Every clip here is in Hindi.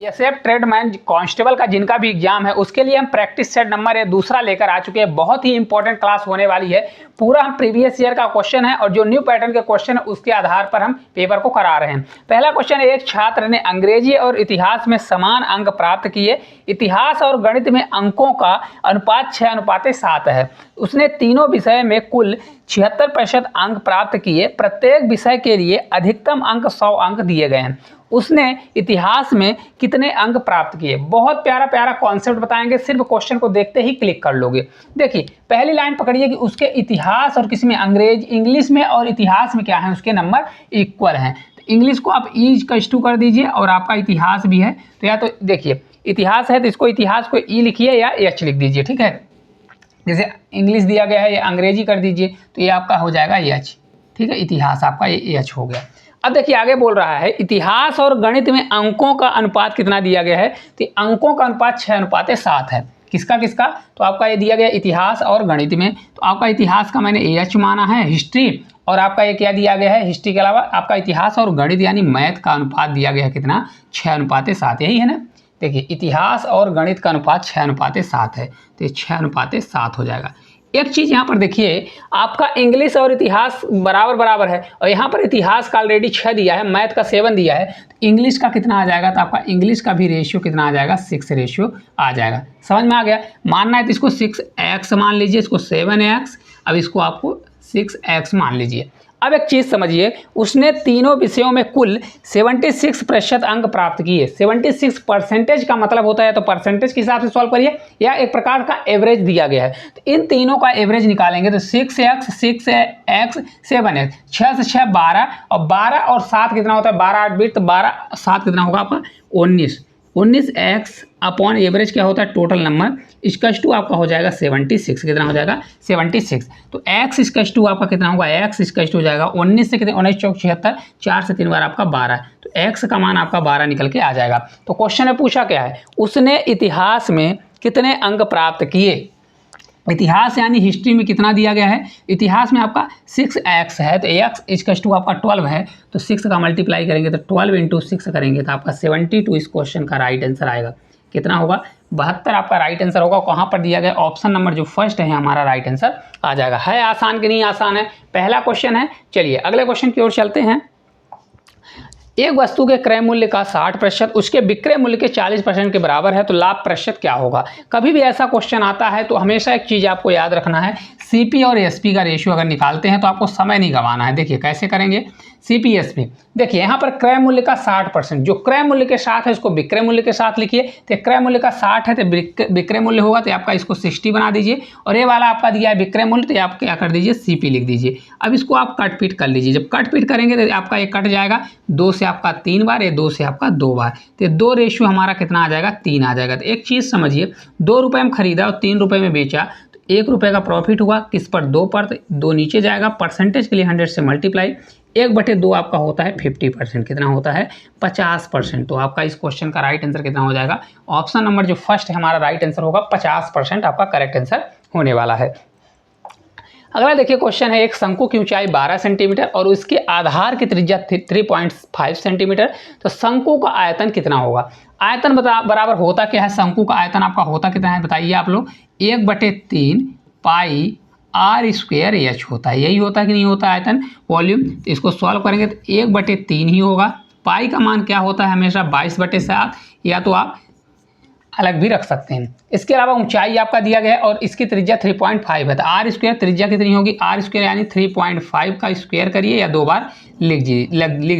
एसएफ ट्रेडमैन कांस्टेबल का जिनका भी एग्जाम है उसके लिए हम प्रैक्टिस सेट नंबर दूसरा लेकर आ चुके हैं। बहुत ही इंपॉर्टेंट क्लास होने वाली है। पूरा हम प्रीवियस ईयर का क्वेश्चन है और जो न्यू पैटर्न के क्वेश्चन है उसके आधार पर हम पेपर को करा रहे हैं। पहला क्वेश्चन है, एक छात्र ने अंग्रेजी और इतिहास में समान अंक प्राप्त किए। इतिहास और गणित में अंकों का अनुपात 6:7 है। उसने तीनों विषय में कुल 76% अंक प्राप्त किए। प्रत्येक विषय के लिए अधिकतम अंक 100 अंक दिए गए हैं। उसने इतिहास में कितने अंक प्राप्त किए। बहुत प्यारा प्यारा कॉन्सेप्ट बताएंगे, सिर्फ क्वेश्चन को देखते ही क्लिक कर लोगे। देखिए पहली लाइन पकड़िए कि उसके इतिहास और किसी में इंग्लिश में और इतिहास में क्या है, उसके नंबर इक्वल हैं। तो इंग्लिश को आप E कर दीजिए और आपका इतिहास भी है तो या तो देखिए इतिहास है तो इसको इतिहास को E लिखिए या H लिख दीजिए, ठीक है। जैसे इंग्लिश दिया गया है या अंग्रेजी कर दीजिए तो ये आपका हो जाएगा H, ठीक है। इतिहास आपका ये H हो गया। अब देखिए आगे बोल रहा है इतिहास और गणित में अंकों का अनुपात कितना दिया गया है, तो अंकों का अनुपात 6:7 है। किसका किसका, तो आपका ये दिया गया इतिहास और गणित में। तो आपका इतिहास का मैंने H माना है, हिस्ट्री, और आपका ये क्या दिया गया है, हिस्ट्री के अलावा आपका इतिहास और गणित यानी मैथ का अनुपात दिया गया है कितना, 6:7, यही है ना। देखिए इतिहास और गणित का अनुपात 6:7 है तो ये 6:7 हो जाएगा। एक चीज़ यहाँ पर देखिए, आपका इंग्लिश और इतिहास बराबर बराबर है और यहाँ पर इतिहास का ऑलरेडी 6 दिया है, मैथ का 7 दिया है। तो इंग्लिश का कितना आ जाएगा, तो आपका इंग्लिश का भी रेशियो कितना आ जाएगा, 6 रेशियो आ जाएगा। समझ में आ गया। मानना है तो इसको 6x मान लीजिए, इसको 7x, अब इसको आपको 6x मान लीजिए। अब एक चीज़ समझिए, उसने तीनों विषयों में कुल 76% अंक प्राप्त किए। 76% का मतलब होता है, तो परसेंटेज के हिसाब से सॉल्व करिए या एक प्रकार का एवरेज दिया गया है। तो इन तीनों का एवरेज निकालेंगे तो 6x 6x 7x, 6 से 6 12 और 12 और 7 कितना होता है, 12 8 20, तो 12 7 कितना होगा आपका 19x अपॉन एवरेज क्या होता है, टोटल नंबर, इसकस टू आपका हो जाएगा 76। कितना हो जाएगा 76। तो x इसकस टू आपका कितना होगा, x इसकस टू हो जाएगा 19 से कितने, 19 चौक 76, 4 से 3 बार आपका 12, तो x का मान आपका 12 निकल के आ जाएगा। तो क्वेश्चन में पूछा क्या है, उसने इतिहास में कितने अंक प्राप्त किए। इतिहास यानी हिस्ट्री में कितना दिया गया है, इतिहास में आपका 6x है तो x इसकस टू आपका 12 है, तो 6 का मल्टीप्लाई करेंगे तो 12 इंटू 6 करेंगे तो आपका 72 इस क्वेश्चन का राइट आंसर आएगा। कितना होगा, 72 आपका राइट आंसर होगा। कहाँ पर दिया गया, ऑप्शन नंबर जो फर्स्ट है हमारा राइट आंसर आ जाएगा। है आसान कि नहीं आसान है, पहला क्वेश्चन है। चलिए अगले क्वेश्चन की ओर चलते हैं। एक वस्तु के क्रय मूल्य का 60% उसके विक्रय मूल्य के 40% के बराबर है तो लाभ प्रतिशत क्या होगा। कभी भी ऐसा क्वेश्चन आता है तो हमेशा एक चीज़ आपको याद रखना है, सीपी और एसपी का रेशियो अगर निकालते हैं तो आपको समय नहीं गंवाना है। देखिए कैसे करेंगे, सीपी एसपी, देखिए यहाँ पर क्रय मूल्य का 60%, जो क्रय मूल्य के साथ है उसको विक्रय मूल्य के साथ लिखिए। तो क्रय मूल्य का 60 है तो विक्रय मूल्य होगा तो आपका इसको 60 बना दीजिए, और ये वाला आपका दिया है विक्रय मूल्य तो आप क्या कर दीजिए, सीपी लिख दीजिए। अब इसको आप कट पीट कर लीजिए। जब कट पीट करेंगे तो आपका ये कट जाएगा, 2 से आपका 3 बार, ये 2 से आपका 2 बार, तो 2 रेशियो हमारा कितना आ जाएगा, 3 आ जाएगा। तो एक चीज़ समझिए, 2 रुपये में खरीदा और 3 रुपये में बेचा, 1 रुपये का प्रॉफिट हुआ किस पर, 2 पर, तो 2 नीचे जाएगा। परसेंटेज के लिए 100 से मल्टीप्लाई, 1/2 आपका होता है 50%, कितना होता है 50%। तो आपका इस क्वेश्चन का राइट आंसर कितना हो जाएगा, ऑप्शन नंबर जो फर्स्ट है हमारा राइट आंसर होगा, 50% आपका करेक्ट आंसर होने वाला है। अगला देखिए क्वेश्चन है, एक शंकु की ऊंचाई 12 सेंटीमीटर और उसके आधार की त्रिज्या 3.5 सेंटीमीटर, तो शंकु का आयतन कितना होगा। आयतन बराबर होता क्या है, शंकु का आयतन आपका होता कितना है बताइए आप लोग, 1/3 पाई आर स्क्वायर एच होता है। यही होता है कि नहीं होता आयतन वॉल्यूम। तो इसको सॉल्व करेंगे तो 1/3 ही होगा। पाई का मान क्या होता है हमेशा 22/7, या तो आप अलग भी रख सकते हैं। इसके अलावा ऊंचाई आपका दिया गया है और इसकी त्रिज्या 3.5 है, तो आर स्क्वायर त्रिज्या कितनी होगी, आर स्क्वायर यानी 3.5 का स्क्वायर करिए या 2 बार लिख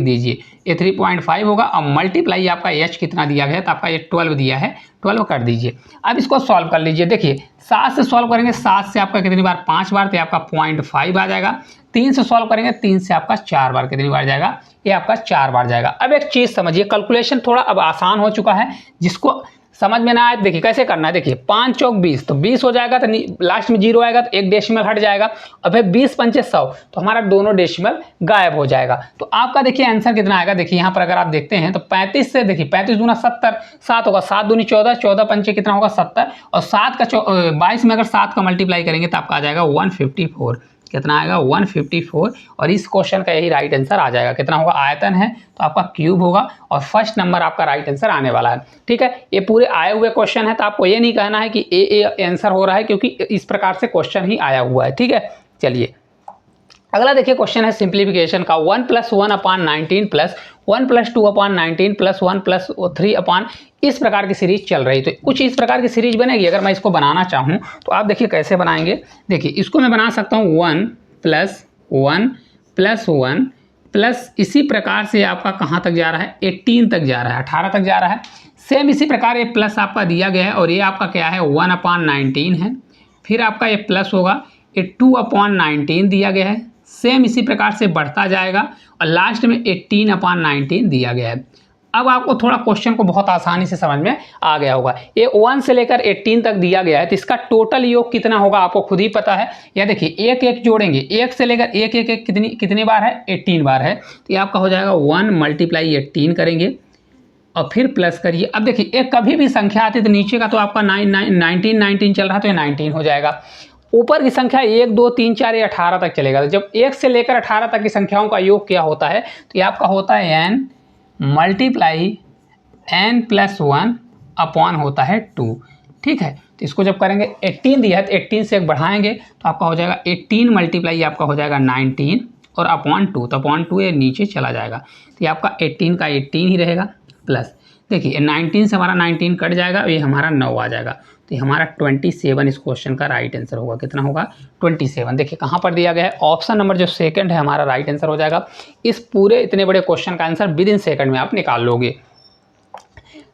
दीजिए, ये 3.5 होगा। और मल्टीप्लाई आपका एच कितना दिया गया है, तो आपका ये 12 दिया है, 12 कर दीजिए। अब इसको सॉल्व कर लीजिए। देखिए 7 से सॉल्व करेंगे, 7 से आपका कितनी बार, 5 बार, तो आपका 0.5 आ जाएगा। 3 से सॉल्व करेंगे, 3 से आपका 4 बार, कितनी बार जाएगा, ये आपका 4 बार जाएगा। अब एक चीज़ समझिए, कैलकुलेशन थोड़ा अब आसान हो चुका है, जिसको समझ में ना आए देखिए कैसे करना है। देखिए 5 चौक 20, तो 20 हो जाएगा, तो लास्ट में 0 आएगा तो 1 डेसिमल हट जाएगा, और फिर 20 पंचे 100, तो हमारा दोनों डेसिमल गायब हो जाएगा। तो आपका देखिए आंसर कितना आएगा, देखिए यहाँ पर अगर आप देखते हैं तो 35 से, देखिए 35 दूना 70, 7 होगा, 7 दूनी 14, 14 पंचे कितना होगा 70, और 7 का 22 में अगर 7 का मल्टीप्लाई करेंगे तो आपका आ जाएगा 154। कितना आएगा 154, और इस क्वेश्चन का यही राइट आंसर आ जाएगा। कितना होगा, आयतन है तो आपका क्यूब होगा, और फर्स्ट नंबर आपका राइट आंसर आने वाला है। ठीक है, ये पूरे आए हुए क्वेश्चन है, तो आपको ये नहीं कहना है कि ए आंसर हो रहा है, क्योंकि इस प्रकार से क्वेश्चन ही आया हुआ है। ठीक है, चलिए अगला देखिए क्वेश्चन है सिंप्लीफिकेशन का। 1 + 1/19 + 1 + 2/19 + 1 + 3 इस प्रकार की सीरीज चल रही। तो कुछ इस प्रकार की सीरीज बनेगी। अगर मैं इसको बनाना चाहूँ तो आप देखिए कैसे बनाएंगे। देखिए इसको मैं बना सकता हूँ 1 + 1 + 1 प्लस इसी प्रकार से आपका कहाँ तक जा रहा है, 18 तक जा रहा है, 18 तक जा रहा है। सेम इसी प्रकार ये प्लस आपका दिया गया है, और ये आपका क्या है 1/19 है। फिर आपका ये प्लस होगा, ये 2/19 दिया गया है। सेम इसी प्रकार से बढ़ता जाएगा, और लास्ट में 18/19 दिया गया है। अब आपको थोड़ा क्वेश्चन को बहुत आसानी से समझ में आ गया होगा। ये 1 से लेकर 18 तक दिया गया है, तो इसका टोटल योग कितना होगा आपको खुद ही पता है। या देखिए एक एक जोड़ेंगे, 1 से लेकर 1 1 1 कितनी बार है, 18 बार है। तो ये आपका हो जाएगा 1 × 18 करेंगे, और फिर प्लस करिए। अब देखिए एक कभी भी संख्या आती है तो नीचे का तो आपका 19 चल रहा है, तो ये 19 हो जाएगा। ऊपर की संख्या 1 2 3 4 ये 18 तक चलेगा। तो जब 1 से लेकर 18 तक की संख्याओं का योग क्या होता है, तो ये आपका होता है n × n+1 होता है 2। ठीक है, तो इसको जब करेंगे 18 दिया है तो 18 से एक बढ़ाएंगे तो आपका हो जाएगा 18 × आपका हो जाएगा 19 और अपॉन 2, तो अपॉन 2 ये नीचे चला जाएगा। तो ये आपका 18 का 18 ही रहेगा, प्लस देखिए 19 से हमारा 19 कट जाएगा, ये हमारा 9 आ जाएगा। तो ये हमारा 27 इस क्वेश्चन का राइट आंसर होगा। कितना होगा 27। देखिए कहाँ पर दिया गया है, ऑप्शन नंबर जो सेकंड है हमारा राइट आंसर हो जाएगा। इस पूरे इतने बड़े क्वेश्चन का आंसर विद इन सेकंड में आप निकाल लोगे।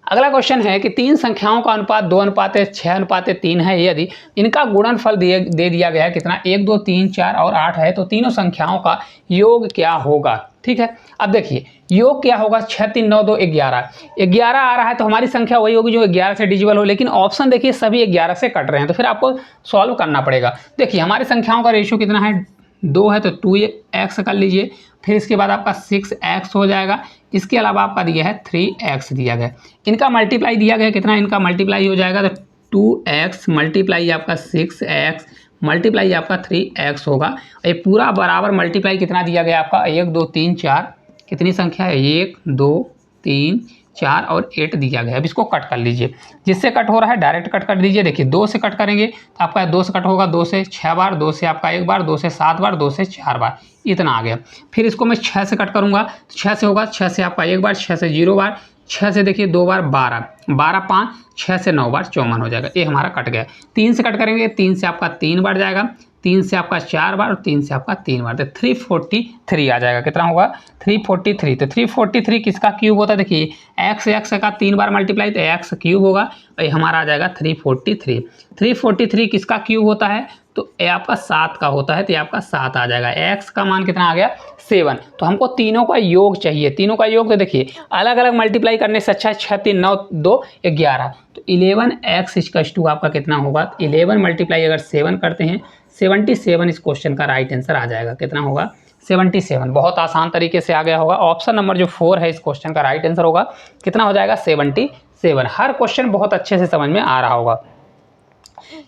अगला क्वेश्चन है कि तीन संख्याओं का अनुपात 2:6:3 है। यदि इनका गुणनफल दे दिया गया है कितना, 1 2 3 4 और 8 है, तो तीनों संख्याओं का योग क्या होगा। ठीक है, अब देखिए योग क्या होगा, 6 3 9 2 11 11 आ रहा है, तो हमारी संख्या वही होगी जो 11 से डिजिबल हो। लेकिन ऑप्शन देखिए सभी 11 से कट रहे हैं, तो फिर आपको सॉल्व करना पड़ेगा। देखिए हमारी संख्याओं का रेशियो कितना है, 2 है, तो 2x कर लीजिए। फिर इसके बाद आपका 6x हो जाएगा। इसके अलावा आपका दिया है 3x दिया गया। इनका मल्टीप्लाई दिया गया कितना, इनका मल्टीप्लाई हो जाएगा तो 2x मल्टीप्लाई आपका 6x मल्टीप्लाई आपका 3x होगा। ये पूरा बराबर मल्टीप्लाई कितना दिया गया आपका, 1 2 3 4 कितनी संख्या है, 1 2 3 4 और 8 दिया गया है। अब इसको कट कर लीजिए, जिससे कट हो रहा है डायरेक्ट कट कर दीजिए। देखिए 2 से कट करेंगे तो आपका 2 से कट होगा, 2 से 6 बार, 2 से आपका 1 बार, 2 से 7 बार, 2 से 4 बार, इतना आ गया। फिर इसको मैं 6 से कट करूंगा तो 6 से होगा, 6 से आपका 1 बार, 6 से 0 बार, 6 से देखिए 2 बार 12, 12 5, 6 से 9 बार 54 हो जाएगा। ये हमारा कट गया। 3 से कट करेंगे, 3 से आपका 3 बार जाएगा, 3 से आपका 4 बार और 3 से आपका 3 बार, तो 343 आ जाएगा। कितना होगा 343। तो 343 किसका क्यूब होता है, देखिए x का 3 बार मल्टीप्लाई तो x क्यूब होगा, और ये हमारा आ जाएगा 343। 343 किसका क्यूब होता है, तो ये आपका 7 का होता है, तो ये आपका 7 आ जाएगा। x का मान कितना आ गया 7। तो हमको तीनों का योग चाहिए। तीनों का योग तो देखिए अलग अलग मल्टीप्लाई करने से अच्छा है 6 3 9 2 11। तो 11x आपका कितना होगा, 11 मल्टीप्लाई अगर 7 करते हैं 77 इस क्वेश्चन का राइट आंसर आ जाएगा। कितना होगा 77। बहुत आसान तरीके से आ गया होगा। ऑप्शन नंबर जो 4 है इस क्वेश्चन का राइट आंसर होगा। कितना हो जाएगा 77। हर क्वेश्चन बहुत अच्छे से समझ में आ रहा होगा।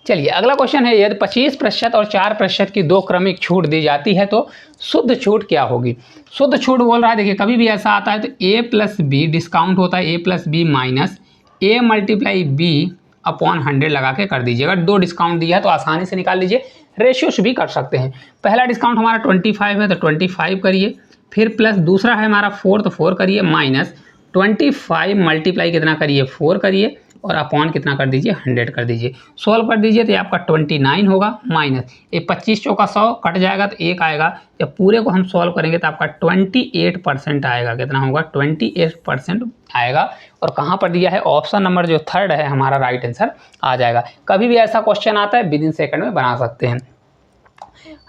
चलिए अगला क्वेश्चन है, यदि 25% और 4% की दो क्रमिक छूट दी जाती है तो शुद्ध छूट क्या होगी। शुद्ध छूट बोल रहा है, देखिए कभी भी ऐसा आता है तो a+b डिस्काउंट होता है, a+b माइनस a × b/100 लगा के कर दीजिए। अगर 2 डिस्काउंट दिया है तो आसानी से निकाल लीजिए। रेशियोस भी कर सकते हैं। पहला डिस्काउंट हमारा 25 है तो 25 करिए, फिर प्लस दूसरा है हमारा 4 तो 4 करिए, माइनस 25 मल्टीप्लाई कितना करिए 4 करिए, और अपॉन कितना कर दीजिए 100 कर दीजिए। सॉल्व कर दीजिए तो ये आपका 29 होगा, माइनस ये 25 चौका 100 कट जाएगा तो 1 आएगा। जब पूरे को हम सॉल्व करेंगे तो आपका 28% आएगा। कितना होगा 28% आएगा। और कहाँ पर दिया है, ऑप्शन नंबर जो 3 है हमारा राइट आंसर आ जाएगा। कभी भी ऐसा क्वेश्चन आता है विद इन सेकंड में बना सकते हैं।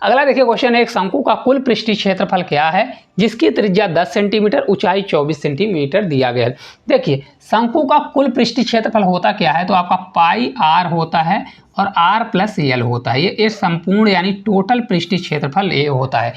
अगला देखिए क्वेश्चन है, एक शंकु का कुल पृष्ठीय क्षेत्रफल क्या है जिसकी त्रिज्या 10 सेंटीमीटर ऊंचाई 24 सेंटीमीटर दिया गया है। देखिए शंकु का कुल पृष्ठीय क्षेत्रफल होता क्या है, तो आपका पाई r होता है और r + l होता है। ये संपूर्ण यानी टोटल पृष्ठीय क्षेत्रफल ये होता है।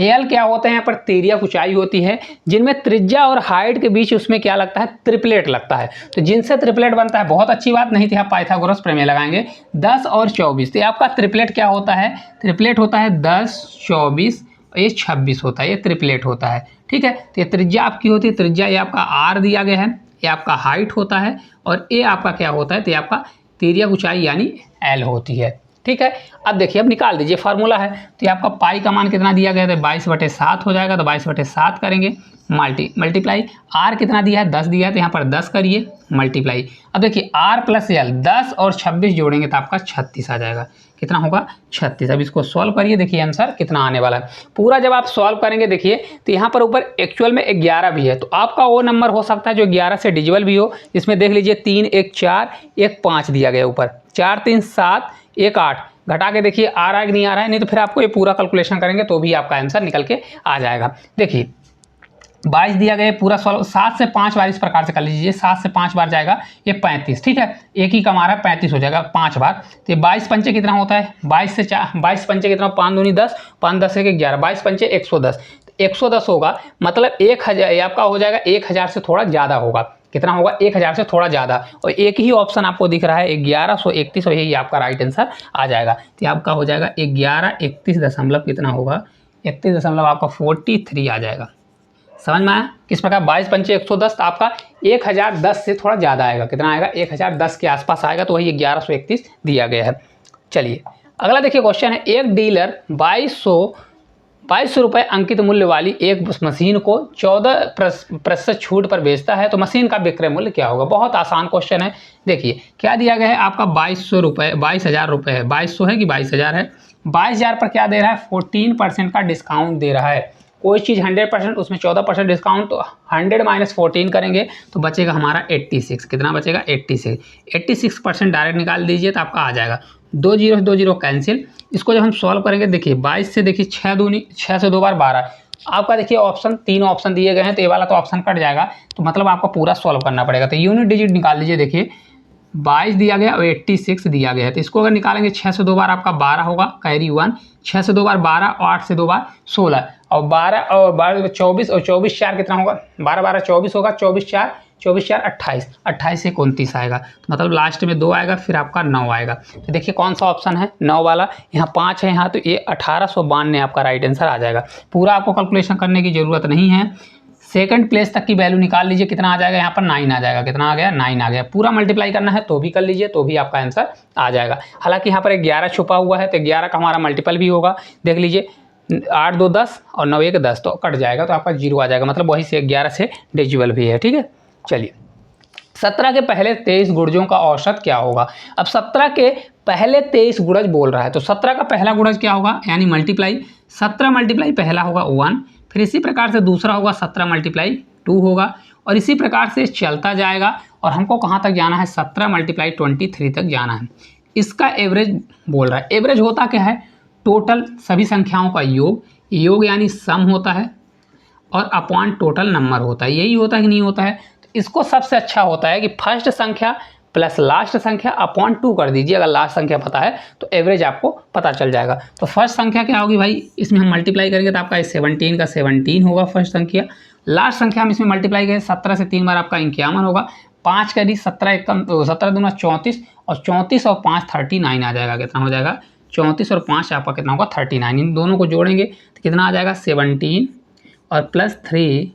एल क्या होते हैं यहाँ पर तिर्यक ऊंचाई होती है, जिनमें त्रिज्या और हाइट के बीच उसमें क्या लगता है, ट्रिपलेट लगता है। तो जिनसे ट्रिपलेट बनता है, बहुत अच्छी बात, नहीं थी आप पाइथागोरस प्रमेय लगाएंगे। 10 और 24, तो आपका ट्रिपलेट क्या होता है, ट्रिपलेट होता है 10 24, ये 26 होता है, ये ट्रिपलेट होता है। ठीक है, तो ये त्रिज्या आपकी होती है, त्रिज्या ये आपका आर दिया गया है, ये आपका हाइट होता है, और ये आपका क्या होता है, तो ये आपका तिर्यक ऊंचाई यानी एल होती है। ठीक है, अब देखिए, अब निकाल दीजिए, फार्मूला है। तो ये आपका पाई का मान कितना दिया गया है, 22/7 हो जाएगा। तो 22/7 करेंगे, मल्टीप्लाई, आर कितना दिया है, 10 दिया है, तो यहाँ पर 10 करिए, मल्टीप्लाई। अब देखिए आर प्लस एल, 10 और 26 जोड़ेंगे तो आपका 36 आ जाएगा। कितना होगा, 36। अब इसको सॉल्व करिए, देखिए आंसर कितना आने वाला है। पूरा जब आप सॉल्व करेंगे देखिए, तो यहाँ पर ऊपर एक्चुअल में 11 भी है, तो आपका वो नंबर हो सकता है जो 11 से डिजिबल भी हो। इसमें देख लीजिए 3 1 4 1 5 दिया गया ऊपर, 4 3 7 1 8, घटा के देखिए आ रहा है कि नहीं आ रहा है, नहीं तो फिर आपको ये पूरा कैलकुलेशन करेंगे तो भी आपका आंसर निकल के आ जाएगा। देखिए 22 दिया गया, पूरा सॉल्व, 7 से 5 बार इस प्रकार से कर लीजिए, 7 से 5 बार जाएगा ये 35। ठीक है, एक ही कमा रहा है, 35 हो जाएगा 5 बार। तो 22 पंचे कितना होता है, 22 से 4, 22 पंचे कितना, 5 दूनी 10, 5 10 1 11, 22 पंचे 110, 110 होगा, मतलब 1000 आपका हो जाएगा, 1000 से थोड़ा ज़्यादा होगा। कितना होगा, 1000 से थोड़ा ज़्यादा, और एक ही ऑप्शन आपको दिख रहा है 1131, और यही आपका राइट आंसर आ जाएगा। तो आपका हो जाएगा 1131 दशमलव कितना होगा, 31 दशमलव आपका 43 आ जाएगा। समझ में आया किस प्रकार, 22 पंचे 110, तो आपका 1010 से थोड़ा ज़्यादा आएगा। कितना आएगा, 1010 के आसपास आएगा, तो वही 1131 दिया गया है। चलिए अगला देखिए क्वेश्चन है, एक डीलर 2200 रुपये अंकित मूल्य वाली एक मशीन को 14% छूट पर बेचता है, तो मशीन का विक्रय मूल्य क्या होगा। बहुत आसान क्वेश्चन है। देखिए क्या दिया गया है, आपका 2200 रुपये, 22,000 रुपये है, 2200 है कि 22,000 है, 22,000 पर क्या दे रहा है, 14% का डिस्काउंट दे रहा है। कोई चीज़ 100%, उसमें 14% डिस्काउंट, तो 100 माइनस 14 करेंगे तो बचेगा हमारा 86। कितना बचेगा, 86। 86% डायरेक्ट निकाल दीजिए तो आपका आ जाएगा, 2 जीरो कैंसिल। इसको जब हम सॉल्व करेंगे, देखिए 22 से देखिए 6 से 2 बार 12, आपका देखिए ऑप्शन 3 ऑप्शन दिए गए हैं, तो ये वाला तो ऑप्शन कट जाएगा, तो मतलब आपको पूरा सॉल्व करना पड़ेगा। तो यूनिट डिजिट निकाल लीजिए, देखिए 22 दिया गया और 86 दिया गया है, तो इसको अगर निकालेंगे 6 से 2 बार आपका 12 होगा, कैरी 1, 6 से 2 बार 12, और 8 से 2 बार 16, और 12 और 12 24, और 24 4 कितना होगा, 12 12 24 होगा, 24 4 28, 28 से 29 आएगा, तो मतलब लास्ट में 2 आएगा, फिर आपका 9 आएगा। तो देखिए कौन सा ऑप्शन है, 9 वाला, यहाँ 5 है यहाँ, तो ये 1892 आपका राइट आंसर आ जाएगा। पूरा आपको कैलकुलेशन करने की जरूरत नहीं है, सेकंड प्लेस तक की वैल्यू निकाल लीजिए, कितना आ जाएगा, यहाँ पर 9 आ जाएगा। कितना आ गया, 9 आ गया। पूरा मल्टीप्लाई करना है तो भी कर लीजिए, तो भी आपका आंसर आ जाएगा। हालांकि यहाँ पर 11 छुपा हुआ है, तो 11 का हमारा मल्टीपल भी होगा। देख लीजिए 8 2 10 और 9 1 10, तो कट जाएगा, तो आपका 0 आ जाएगा, मतलब वही से 11 से डिजिबल भी है। ठीक है, चलिए 17 के पहले 23 गुणजों का औसत क्या होगा। अब 17 के पहले 23 गुणज बोल रहा है, तो 17 का पहला गुणज क्या होगा, यानी मल्टीप्लाई, 17 मल्टीप्लाई पहला होगा 1, फिर इसी प्रकार से दूसरा होगा 17 मल्टीप्लाई 2 होगा, और इसी प्रकार से चलता जाएगा, और हमको कहाँ तक जाना है, 17 मल्टीप्लाई 23 तक जाना है। इसका एवरेज बोल रहा है। एवरेज होता क्या है, टोटल सभी संख्याओं का योग, योग यानी सम होता है, और अपॉन टोटल नंबर होता है। यही होता है कि नहीं होता है, तो इसको सबसे अच्छा होता है कि फर्स्ट संख्या प्लस लास्ट संख्या अपॉन 2 कर दीजिए। अगर लास्ट संख्या पता है तो एवरेज आपको पता चल जाएगा। तो फर्स्ट संख्या क्या होगी भाई, इसमें हम मल्टीप्लाई करेंगे तो आपका 17 का 17 होगा फर्स्ट संख्या। लास्ट संख्या हम इसमें मल्टीप्लाई करें, 17 से 3 बार आपका 51 होगा, 5 करी 17 एकम 17 दूना 34, और 34 और 5 39 आ जाएगा। कितना हो जाएगा, 34 और 5 आपका कितना होगा 39। इन दोनों को जोड़ेंगे तो कितना आ जाएगा, 17 और प्लस 3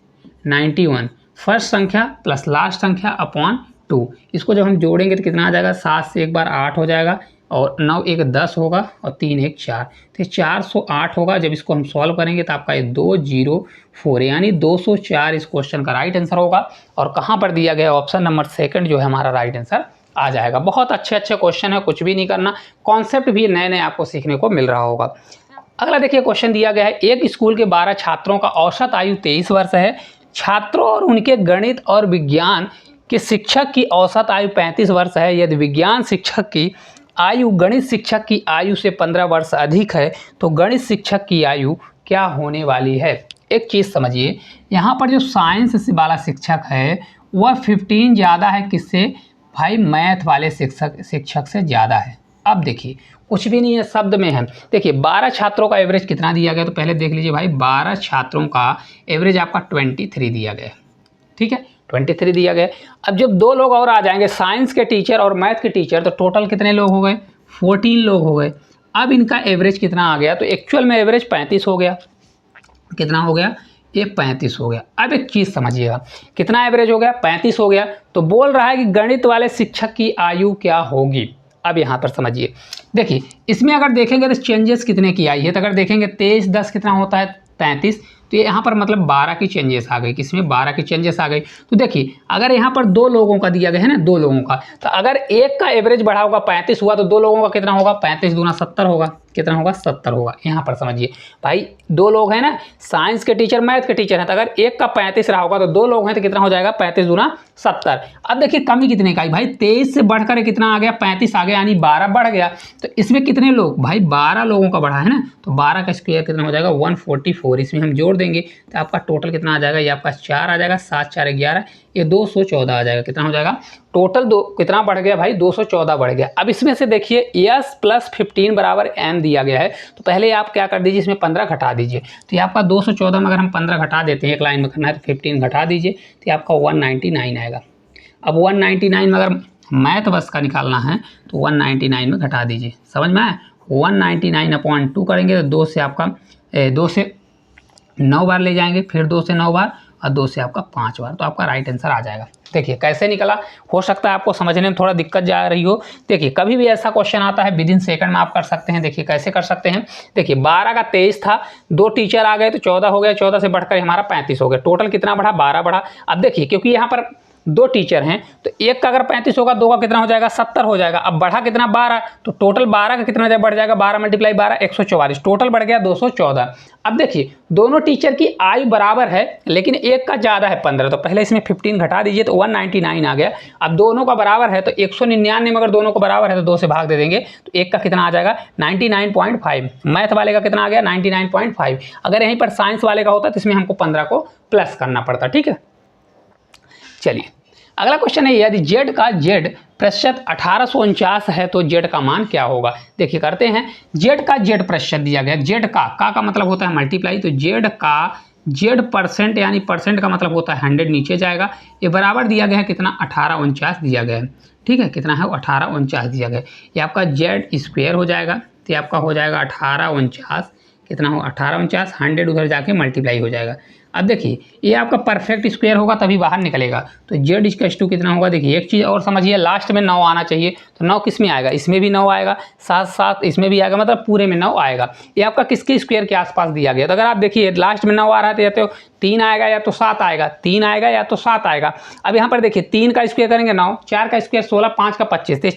91, फर्स्ट संख्या प्लस लास्ट संख्या अपॉन 2। इसको जब हम जोड़ेंगे तो कितना आ जाएगा, 7 से 1 बार 8 हो जाएगा, और 9 1 10 होगा, और 3 1 4, तो 408 होगा। जब इसको हम सॉल्व करेंगे तो आपका ये 204, यानी 204 इस क्वेश्चन का राइट आंसर होगा। और कहाँ पर दिया गया, ऑप्शन नंबर सेकंड जो है हमारा राइट आंसर आ जाएगा। बहुत अच्छे क्वेश्चन है, कुछ भी नहीं करना, कॉन्सेप्ट भी नए नए आपको सीखने को मिल रहा होगा। अगला देखिए क्वेश्चन दिया गया है, एक स्कूल के 12 छात्रों का औसत आयु 23 वर्ष है। छात्रों और उनके गणित और विज्ञान के शिक्षक की औसत आयु 35 वर्ष है। यदि विज्ञान शिक्षक की आयु गणित शिक्षक की आयु से 15 वर्ष अधिक है, तो गणित शिक्षक की आयु क्या होने वाली है। एक चीज़ समझिए, यहाँ पर जो साइंस वाला शिक्षक है वह 15 ज़्यादा है, किससे भाई, मैथ वाले शिक्षक से ज़्यादा है। अब देखिए कुछ भी नहीं है, शब्द में है। देखिए 12 छात्रों का एवरेज कितना दिया गया, तो पहले देख लीजिए भाई 12 छात्रों का एवरेज आपका 23 दिया गया, ठीक है 23 दिया गया। अब जब 2 लोग और आ जाएंगे, साइंस के टीचर और मैथ के टीचर, तो टोटल कितने लोग हो गए, 14 लोग हो गए। अब इनका एवरेज कितना आ गया, तो एक्चुअल में एवरेज 35 हो गया। कितना हो गया, ये 35 हो गया। अब एक चीज़ समझिएगा, कितना एवरेज हो गया, 35 हो गया। तो बोल रहा है कि गणित वाले शिक्षक की आयु क्या होगी। अब यहाँ पर समझिए, देखिए इसमें अगर देखेंगे तो चेंजेस कितने की आई है, तो अगर देखेंगे 23 10 कितना होता है 33, तो ये यहाँ पर मतलब 12 की चेंजेस आ गई, किसमें 12 की चेंजेस आ गई। तो देखिए अगर यहाँ पर 2 लोगों का दिया गया है ना, 2 लोगों का, तो अगर एक का एवरेज बढ़ा होगा 35 हुआ, तो 2 लोगों का कितना होगा, 35 दूना 70 होगा, कितना होगा 70 होगा। यहाँ पर समझिए भाई 2 लोग हैं ना, साइंस के टीचर मैथ के टीचर हैं, तो अगर एक का 35 रहा होगा तो 2 लोग हैं तो कितना हो जाएगा 35 दूना 70। अब देखिए कमी कितने का आई भाई, 23 से बढ़कर कितना आ गया 35 आ गया, यानी 12 बढ़ गया। तो इसमें कितने लोग भाई 12 लोगों का बढ़ा है ना, तो 12 का स्क्वायर कितना हो जाएगा 144। इसमें हम जोड़ देंगे तो आपका टोटल कितना आ जाएगा, ये आपका 4 आ जाएगा, 7 4 11, ये 214 आ जाएगा। कितना हो जाएगा टोटल, दो कितना बढ़ गया भाई 214 बढ़ गया। अब इसमें से देखिए S + 15 = M दिया गया है, तो पहले आप क्या कर दीजिए, इसमें 15 घटा दीजिए। तो ये आपका 214 में अगर हम 15 घटा देते हैं, एक लाइन में करना है, तो 15 घटा दीजिए, तो ये आपका 199 आएगा। अब 199 में अगर मैथ बस का निकालना है तो 199 में घटा दीजिए, समझ में आए। 199/2 करेंगे तो 2 से आपका 2 से 9 बार ले जाएंगे, फिर 2 से 9 बार, और 2 से आपका 5 बार, तो आपका राइट आंसर आ जाएगा। देखिए कैसे निकला, हो सकता है आपको समझने में थोड़ा दिक्कत जा रही हो। देखिए कभी भी ऐसा क्वेश्चन आता है विदिन सेकंड में आप कर सकते हैं। देखिए कैसे कर सकते हैं, देखिए 12 का 23 था, 2 टीचर आ गए तो 14 हो गया, 14 से बढ़कर हमारा 35 हो गया, टोटल कितना बढ़ा 12 बढ़ा। अब देखिए क्योंकि यहाँ पर 2 टीचर हैं, तो एक का अगर 35 होगा, 2 का कितना हो जाएगा 70 हो जाएगा। अब बढ़ा कितना 12, तो टोटल 12 का कितना बढ़ जाएगा, 12 × 12 144, टोटल बढ़ गया 214। अब देखिए दोनों टीचर की आयु बराबर है, लेकिन एक का ज़्यादा है 15, तो पहले इसमें 15 घटा दीजिए तो 199 आ गया। अब दोनों का बराबर है तो 199 में अगर दोनों को बराबर है तो 2 से भाग दे देंगे, तो एक का कितना आ जाएगा 99.5। मैथ वाले का कितना आ गया 99.5। अगर यहीं पर साइंस वाले का होता तो इसमें हमको 15 को प्लस करना पड़ता, ठीक है। चलिए अगला क्वेश्चन है, यदि z का z प्रतिशत 1849 है तो z का मान क्या होगा। देखिए करते हैं, z का z प्रतिशत दिया गया, z का मतलब होता है मल्टीप्लाई, तो z का z परसेंट, यानी परसेंट का मतलब होता है 100, नीचे जाएगा। ये बराबर दिया गया है कितना 1849 दिया गया है, ठीक है, कितना है 1849 दिया गया है। ये आपका z स्क्वायर हो जाएगा, तो ये आपका हो जाएगा 1849, कितना हो 1849, 100 उधर जाके मल्टीप्लाई हो जाएगा। अब देखिए ये आपका परफेक्ट स्क्वायर होगा तभी बाहर निकलेगा, तो z = कितना होगा। देखिए एक चीज़ और समझिए, लास्ट में 9 आना चाहिए, तो 9 किस में आएगा, इसमें भी 9 आएगा, साथ साथ इसमें भी आएगा, मतलब पूरे में 9 आएगा। ये आपका किसके स्क्वायर के आसपास दिया गया, तो अगर आप देखिए लास्ट में 9 आ रहा है तो या तो 3 आएगा या तो 7 आएगा, 3 आएगा या तो 7 आएगा। अब यहाँ पर देखिए 3 का स्क्वायर करेंगे 9, 4 का स्क्वायर 16, 5 का 25, तो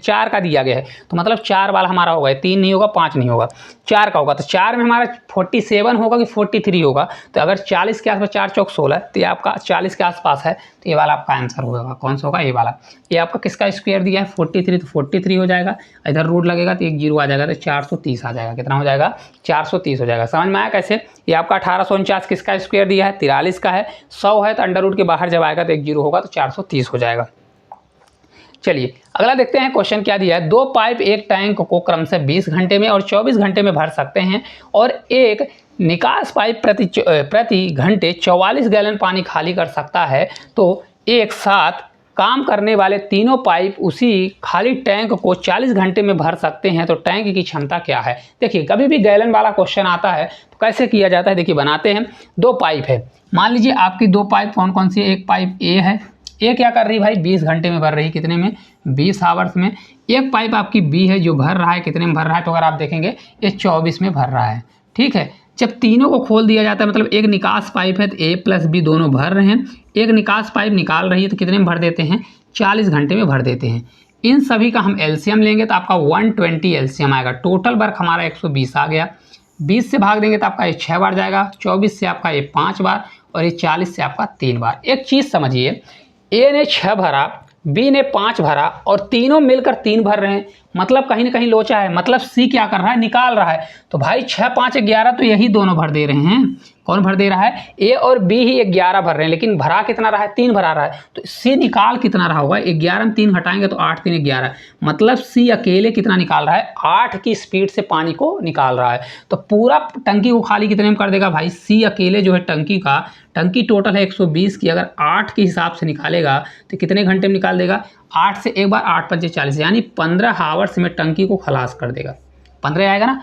4 का दिया गया है, तो मतलब 4 वाला हमारा होगा, 3 नहीं होगा, 5 नहीं होगा, 4 का होगा। तो 4 में हमारा 47 होगा कि 43 होगा, तो अगर 40 के आसपास, 4 चौक 16, तो ये आपका 40 के आसपास है, तो ये वाला आपका आंसर होगा। कौन सा होगा, ये वाला। ये आपका किसका स्क्वायर दिया है 43, तो 43 हो जाएगा, इधर रूट लगेगा तो 1 0 आ जाएगा, तो 430 आ जाएगा। कितना हो जाएगा 430 हो जाएगा। समझ में आया कैसे। ये आपका 1849 किसका स्क्वायर दिया है 43 का है, 100 है तो अंडर रूट के बाहर जब आएगा तो 1 0 होगा, तो 430 हो जाएगा। चलिए अगला देखते हैं क्वेश्चन क्या दिया है। 2 पाइप एक टैंक को क्रमशः 20 घंटे में और 24 घंटे में भर सकते हैं, और एक निकास पाइप प्रति घंटे 44 गैलन पानी खाली कर सकता है, तो एक साथ काम करने वाले तीनों पाइप उसी खाली टैंक को 40 घंटे में भर सकते हैं, तो टैंक की क्षमता क्या है। देखिए कभी भी गैलन वाला क्वेश्चन आता है तो कैसे किया जाता है, देखिए बनाते हैं। 2 पाइप है, मान लीजिए आपकी 2 पाइप कौन कौन सी है। एक पाइप ए है, ये क्या कर रही है भाई 20 घंटे में भर रही है, कितने में 20 आवर्स में। एक पाइप आपकी बी है जो भर रहा है, कितने में भर रहा है, तो अगर आप देखेंगे ये 24 में भर रहा है, ठीक है। जब तीनों को खोल दिया जाता है, मतलब एक निकास पाइप है तो ए प्लस बी दोनों भर रहे हैं, एक निकास पाइप निकाल रही है, तो कितने में भर देते हैं 40 घंटे में भर देते हैं। इन सभी का हम एलसीएम लेंगे तो आपका 120 एलसीएम आएगा। टोटल वर्क हमारा 120 आ गया, 20 से भाग देंगे तो आपका ये 6 बार जाएगा, 24 से आपका ये 5 बार, और ये 40 से आपका 3 बार। एक चीज़ समझिए, ए ने 6 भरा, बी ने 5 भरा, और तीनों मिलकर 3 भर रहे हैं, मतलब कहीं ना कहीं लोचा है, मतलब सी क्या कर रहा है निकाल रहा है। तो भाई 6 5 11 तो यही दोनों भर दे रहे हैं, कौन भर दे रहा है? ए और बी ही 11 भर रहे हैं, लेकिन भरा कितना रहा है? 3 भरा रहा है। तो सी निकाल कितना रहा होगा? 11 में 3 घटाएंगे तो 8 3 11, मतलब सी अकेले कितना निकाल रहा है? 8 की स्पीड से पानी को निकाल रहा है। तो पूरा टंकी को खाली कितने में कर देगा भाई? सी अकेले जो है टंकी टोटल है 120 की, अगर 8 के हिसाब से निकालेगा तो कितने घंटे में निकाल देगा? 8 से एक बार 8 पंचे 40, यानी 15 हावर्स में टंकी को खलास कर देगा। 15 आएगा ना,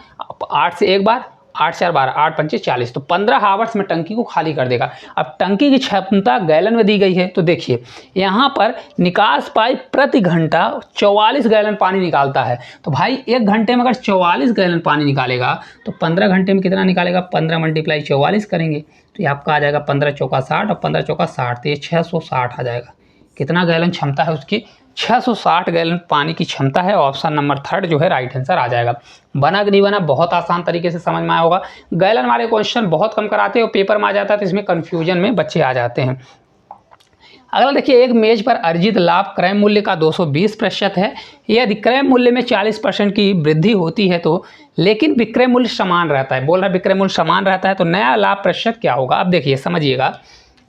8 से एक बार 8 4 12, 8 पंचे 40, तो 15 हावर्स में टंकी को खाली कर देगा। अब टंकी की क्षमता गैलन में दी गई है, तो देखिए यहाँ पर निकास पाइप प्रति घंटा 44 गैलन पानी निकालता है। तो भाई 1 घंटे में अगर 44 गैलन पानी निकालेगा तो 15 घंटे में कितना निकालेगा? 15 मल्टीप्लाई 44 करेंगे तो ये आपका आ जाएगा 15 चौका 60 और 15 चौका 60, तो ये 660 आ जाएगा। कितना गैलन क्षमता है उसकी? 660 गैलन पानी की क्षमता है। ऑप्शन नंबर 3 जो है राइट आंसर आ जाएगा। बना कि नहीं बना? बहुत आसान तरीके से समझ में आया होगा। गैलन वाले क्वेश्चन बहुत कम कराते हैं और पेपर में आ जाता है तो इसमें कन्फ्यूजन में बच्चे आ जाते हैं। अगला देखिए, एक मेज पर अर्जित लाभ क्रय मूल्य का 220% है। यदि क्रय मूल्य में 40% की वृद्धि होती है तो, लेकिन विक्रय मूल्य समान रहता है। बोल रहा है विक्रय मूल्य समान रहता है तो नया लाभ प्रतिशत क्या होगा? अब देखिए समझिएगा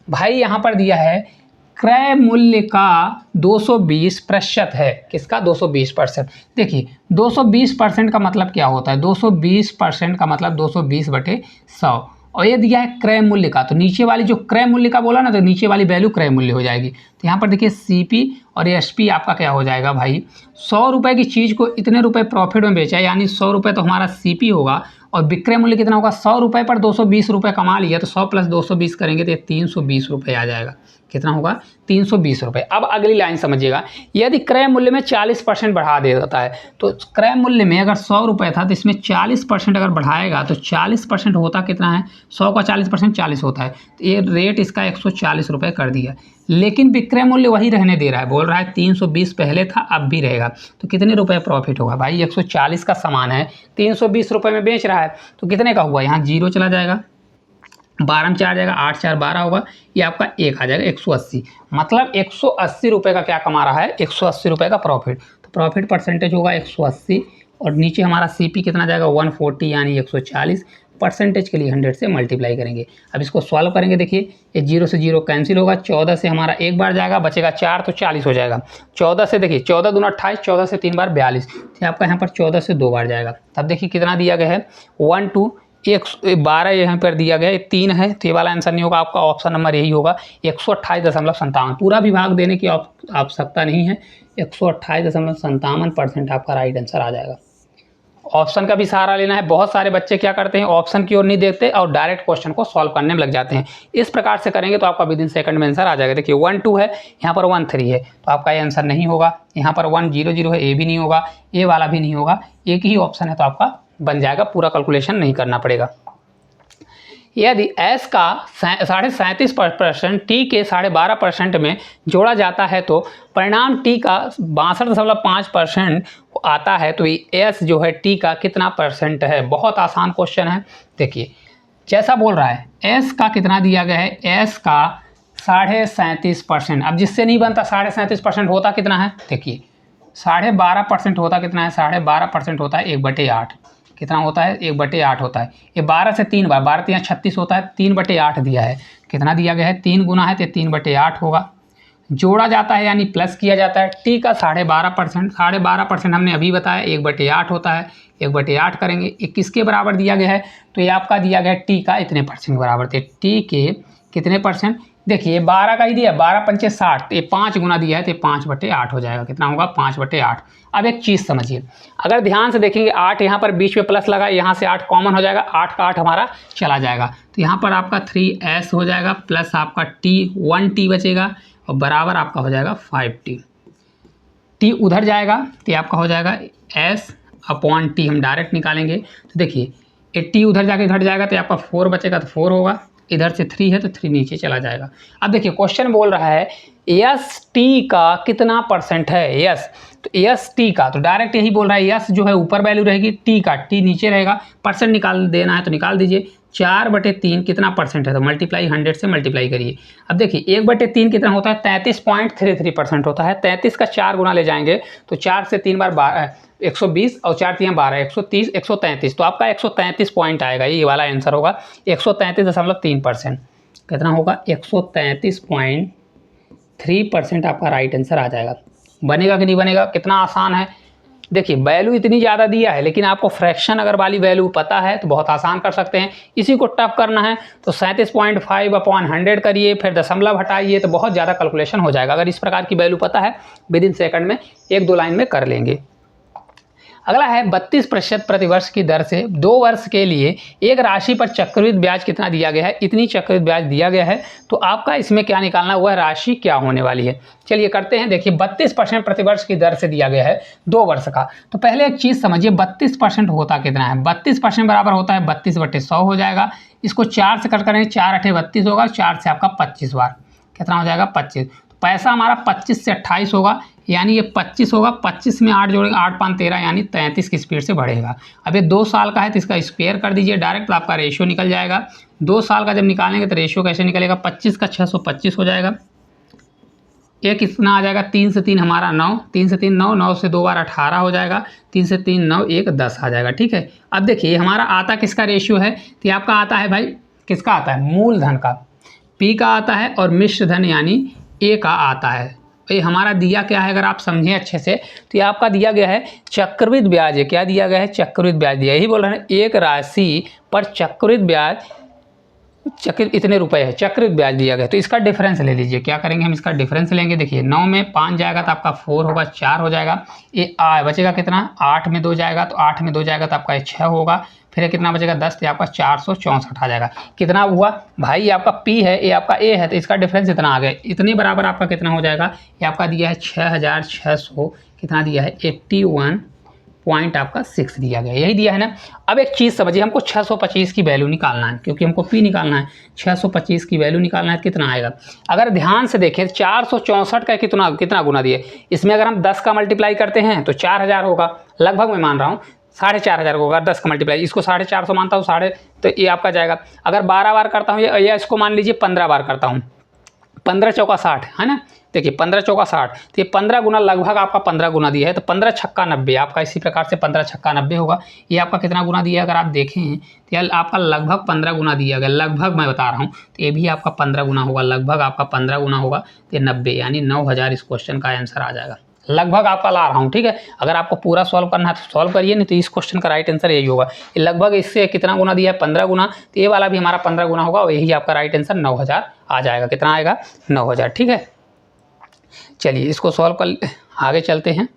भाई, यहाँ पर दिया है क्रय मूल्य का 220% है। किसका? 220%। देखिए 220% का मतलब क्या होता है? 220% का मतलब 220/100, और ये दिया है क्रय मूल्य का, तो नीचे वाली जो क्रय मूल्य का बोला ना, तो नीचे वाली वैल्यू क्रय मूल्य हो जाएगी। तो यहाँ पर देखिए CP और SP आपका क्या हो जाएगा भाई? 100 रुपये की चीज़ को इतने रुपए प्रॉफिट में बेचा है, यानी 100 रुपये तो हमारा CP होगा, और विक्रय मूल्य कितना होगा? 100 रुपये पर 220 रुपये कमा लिया, तो 100 + 220 करेंगे तो ये 320 रुपये आ जाएगा। कितना होगा? 320 रुपये। अब अगली लाइन समझिएगा, यदि क्रय मूल्य में 40% बढ़ा देता है, तो क्रय मूल्य में अगर 100 रुपये था तो इसमें 40% अगर बढ़ाएगा तो 40% होता कितना है? 100 का 40% 40 होता है, तो ये रेट इसका 140 रुपये कर दिया। लेकिन विक्रय मूल्य वही रहने दे रहा है, बोल रहा है 320 पहले था अब भी रहेगा, तो कितने रुपए प्रॉफिट होगा भाई? 140 का सामान है, 320 रुपये में बेच रहा है, तो कितने का हुआ? यहाँ 0 चला जाएगा, 12 में 4 जाएगा, 8 4 12 होगा, ये आपका 1 आ जाएगा 180, मतलब 180 रुपये का क्या कमा रहा है? 180 रुपये का प्रॉफिट। तो प्रॉफिट परसेंटेज होगा 180, और नीचे हमारा CP कितना जाएगा? 140, यानी 140। परसेंटेज के लिए 100 से मल्टीप्लाई करेंगे। अब इसको सॉल्व करेंगे, देखिए ये 0 से 0 कैंसिल होगा, 14 से हमारा एक बार जाएगा, बचेगा 4, तो 40 हो जाएगा। 14 से देखिए 14 दूना 28, 14 से 3 बार 42, तो आपका यहाँ पर 14 से 2 बार जाएगा। तब देखिए कितना दिया गया है? 1 2 12 यहाँ पर दिया गया है, 3 है, तो ये वाला आंसर नहीं होगा आपका, ऑप्शन नंबर यही होगा 128.57। पूरा विभाग देने की आवश्यकता नहीं है, 128.57% आपका राइट आंसर आ जाएगा। ऑप्शन का भी सहारा लेना है। बहुत सारे बच्चे क्या करते हैं, ऑप्शन की ओर नहीं देखते और डायरेक्ट क्वेश्चन को सॉल्व करने में लग जाते हैं। इस प्रकार से करेंगे तो आपका विदिन सेकंड में आंसर आ जाएगा। देखिए 1 2 है, यहाँ पर 1 3 है, तो आपका ये आंसर नहीं होगा। यहाँ पर 1 0 0 है, ए भी नहीं होगा, ए वाला भी नहीं होगा, एक ही ऑप्शन है तो आपका बन जाएगा, पूरा कैलकुलेशन नहीं करना पड़ेगा। यदि S का 37.5% T के 12.5% में जोड़ा जाता है तो परिणाम T का 62.5% आता है, तो S जो है T का कितना परसेंट है? बहुत आसान क्वेश्चन है। देखिए जैसा बोल रहा है S का कितना दिया गया है? S का 37.5%। अब जिससे नहीं बनता 37.5% होता कितना है? देखिए 12.5% होता कितना है? 12.5% होता है 1/8। कितना होता है? 1/8 होता है। ये 12 से 3 बार, 12 3 36 होता है, 3/8 दिया है। कितना दिया गया है? 3 गुना है तो 3/8 होगा। जोड़ा जाता है यानी प्लस किया जाता है। टी का 12.5%, 12.5% हमने अभी बताया 1/8 होता है, 1/8 करेंगे। ये किसके बराबर दिया गया है? तो ये आपका दिया गया है टी का इतने परसेंट बराबर थे। टी के कितने परसेंट? देखिए 12 का ही दिया, 12 पंचे 60, ये 5 गुना दिया है तो 5/8 हो जाएगा। कितना होगा? 5/8। अब एक चीज़ समझिए, अगर ध्यान से देखेंगे 8 यहाँ पर बीच में प्लस लगा, यहाँ से 8 कॉमन हो जाएगा, 8 का 8 हमारा चला जाएगा, तो यहाँ पर आपका 3s हो जाएगा, प्लस आपका t 1t बचेगा और बराबर आपका हो जाएगा 5t। t उधर जाएगा तो आपका हो जाएगा s/t, हम डायरेक्ट निकालेंगे तो देखिए ये t उधर जाके घट जाएगा तो आपका 4 बचेगा, तो 4 होगा, इधर से 3 है तो 3 नीचे चला जाएगा। अब देखिए क्वेश्चन बोल रहा है यस टी का कितना परसेंट है? यस, तो यस टी का, तो डायरेक्ट यही बोल रहा है यस जो है ऊपर वैल्यू रहेगी, टी का टी नीचे रहेगा, परसेंट निकाल देना है तो निकाल दीजिए। 4/3 कितना परसेंट है, तो मल्टीप्लाई 100 से मल्टीप्लाई करिए। अब देखिए 1/3 कितना होता है, 33.33% होता है। 33 का 4 गुना ले जाएंगे तो 4 से 3 बार 120 और 4 3 12, 130, 133, तो आपका 133 पॉइंट आएगा, ये वाला आंसर होगा 133.3%। कितना होगा, 133.3% आपका राइट आंसर आ जाएगा। बनेगा कि नहीं बनेगा, कितना आसान है। देखिए वैल्यू इतनी ज़्यादा दिया है, लेकिन आपको फ्रैक्शन अगर वाली वैल्यू पता है तो बहुत आसान कर सकते हैं। इसी को टफ करना है तो 37.5/100 करिए, फिर दशमलव हटाइए, तो बहुत ज़्यादा कैलकुलेशन हो जाएगा। अगर इस प्रकार की वैल्यू पता है विद इन सेकंड में 1-2 लाइन में कर लेंगे। अगला है 32% प्रतिवर्ष की दर से 2 वर्ष के लिए एक राशि पर चक्रवृद्धि ब्याज कितना दिया गया है, इतनी चक्रवृद्धि ब्याज दिया गया है, तो आपका इसमें क्या निकालना, वह राशि क्या होने वाली है। चलिए करते हैं। देखिए 32% प्रतिवर्ष की दर से दिया गया है 2 वर्ष का, तो पहले एक चीज़ समझिए 32% होता कितना है। 32% बराबर होता है 32/100 हो जाएगा। इसको 4 से कट करेंगे, 4 8 32 होगा, 4 से आपका 25 बार कितना हो जाएगा 25। पैसा हमारा 25 से 28 होगा, यानी ये 25 होगा। 25 में 8 जोड़ेंगे, 8 5 13, यानी 33 की स्पीड से बढ़ेगा। अब ये 2 साल का है तो इसका स्क्वायर कर दीजिए डायरेक्ट, तो आपका रेशियो निकल जाएगा। 2 साल का जब निकालेंगे तो रेशियो कैसे निकलेगा, 25 का 625 हो जाएगा। ये कितना आ जाएगा, 3 से 3 हमारा 9, 3 से 3 9, 9 से 2 बार 18 हो जाएगा, 3 से 3 9 1 10 आ जाएगा। ठीक है, अब देखिए हमारा आता किसका रेशियो है, तो आपका आता है भाई, किसका आता है, मूलधन का, पी का आता है, और मिश्र धन यानी ए का आता है। ये हमारा दिया क्या है, अगर आप समझें अच्छे से तो ये आपका दिया गया है चक्रवृद्धि ब्याज है। क्या दिया गया है, चक्रवृद्धि ब्याज दिया, यही बोल रहे हैं एक राशि पर चक्रवृद्धि ब्याज इतने रुपए है, चक्रवृद्धि ब्याज दिया गया। तो इसका डिफरेंस ले लीजिए, क्या करेंगे हम, इसका डिफरेंस लेंगे। देखिए 9 में 5 जाएगा तो आपका 4 होगा, 4 हो जाएगा। ये बचेगा कितना, 8 में 2 जाएगा तो 8 में 2 जाएगा तो आपका ये 6 होगा। फिर कितना बचेगा 10, तो आपका 464 आ जाएगा। कितना हुआ भाई, ये आपका पी है, ये आपका ए है, तो इसका डिफरेंस इतना आ गया। इतने बराबर आपका कितना हो जाएगा, ये आपका दिया है 6600, कितना दिया है 81 आपका 6 दिया गया, यही दिया है ना। अब एक चीज़ समझिए, हमको 625 की वैल्यू निकालना है, क्योंकि हमको पी निकालना है। 625 की वैल्यू निकालना है, कितना आएगा। अगर ध्यान से देखें 464 का कितना गुना दिए, इसमें अगर हम 10 का मल्टीप्लाई करते हैं तो 4000 होगा, लगभग मैं मान रहा हूँ 4500 होगा। 10 का मल्टीप्लाई, इसको 450 मानता हूँ, तो ये आपका जाएगा। अगर 12 बार करता हूँ या इसको मान लीजिए 15 बार करता हूँ, 15 चौका 60 है ना। देखिए 15 चौका 60, तो ये 15 गुना, लगभग आपका 15 गुना दिया है, तो 15 छक्का 90 आपका, इसी प्रकार से 15 छक्का 90 होगा। ये आपका कितना गुना दिया है, अगर आप देखें तो यार आपका लगभग 15 गुना दिया गया, लगभग मैं बता रहा हूँ, तो ये भी आपका 15 गुना होगा, लगभग आपका 15 गुना होगा, तो 90 यानी 9000 इस क्वेश्चन का आंसर आ जाएगा। लगभग आपका ला रहा हूँ, ठीक है। अगर आपको पूरा सॉल्व करना है तो सॉल्व करिए, नहीं तो इस क्वेश्चन का राइट आंसर यही होगा। ये लगभग इससे कितना गुना दिया है, 15 गुना, तो ये वाला भी हमारा 15 गुना होगा, और यही आपका राइट आंसर 9000 आ जाएगा। कितना आएगा, 9000, ठीक है। चलिए इसको सॉल्व कर, आगे चलते हैं।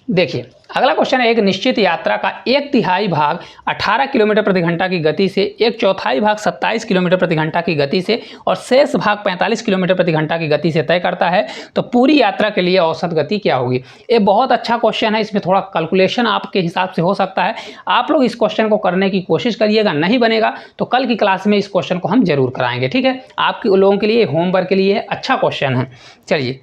देखिए अगला क्वेश्चन है, एक निश्चित यात्रा का 1/3 भाग 18 किलोमीटर प्रति घंटा की गति से, 1/4 भाग 27 किलोमीटर प्रति घंटा की गति से, और शेष भाग 45 किलोमीटर प्रति घंटा की गति से तय करता है, तो पूरी यात्रा के लिए औसत गति क्या होगी। ये बहुत अच्छा क्वेश्चन है, इसमें थोड़ा कैलकुलेशन आपके हिसाब से हो सकता है। आप लोग इस क्वेश्चन को करने की कोशिश करिएगा, नहीं बनेगा तो कल की क्लास में इस क्वेश्चन को हम जरूर कराएंगे, ठीक है। आपके लोगों के लिए, होमवर्क के लिए अच्छा क्वेश्चन है। चलिए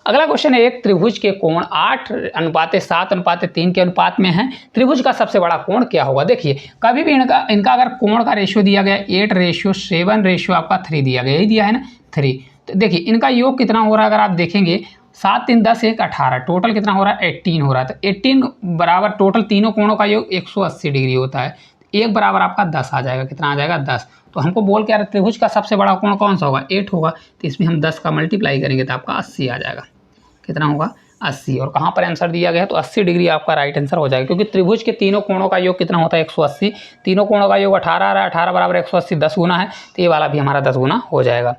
अगला क्वेश्चन है, एक त्रिभुज के कोण 8:7:3 के अनुपात में है, त्रिभुज का सबसे बड़ा कोण क्या होगा। देखिए कभी भी इनका अगर कोण का रेशियो दिया गया 8:7 आपका 3 दिया गया, यही दिया है ना 3। तो देखिए इनका योग कितना हो रहा है, अगर आप देखेंगे 7 3 10 1 18, टोटल कितना हो रहा है 18 हो रहा है। तो 18 बराबर टोटल तीनों कोणों का योग 180 डिग्री होता है, एक बराबर आपका 10 आ जाएगा। कितना आ जाएगा 10। तो हमको बोल के आ रहा है त्रिभुज का सबसे बड़ा कोण कौन सा होगा, 8 होगा, तो इसमें हम 10 का मल्टीप्लाई करेंगे तो आपका 80 आ जाएगा। कितना होगा 80, और कहाँ पर आंसर दिया गया है तो 80 डिग्री आपका राइट आंसर हो जाएगा, क्योंकि त्रिभुज के तीनों कोणों का योग कितना होता है 180, तीनों कोणों का योग 18 आ रहा है, 18 बराबर 180 10 गुना है, तो ये वाला भी हमारा 10 गुना हो जाएगा।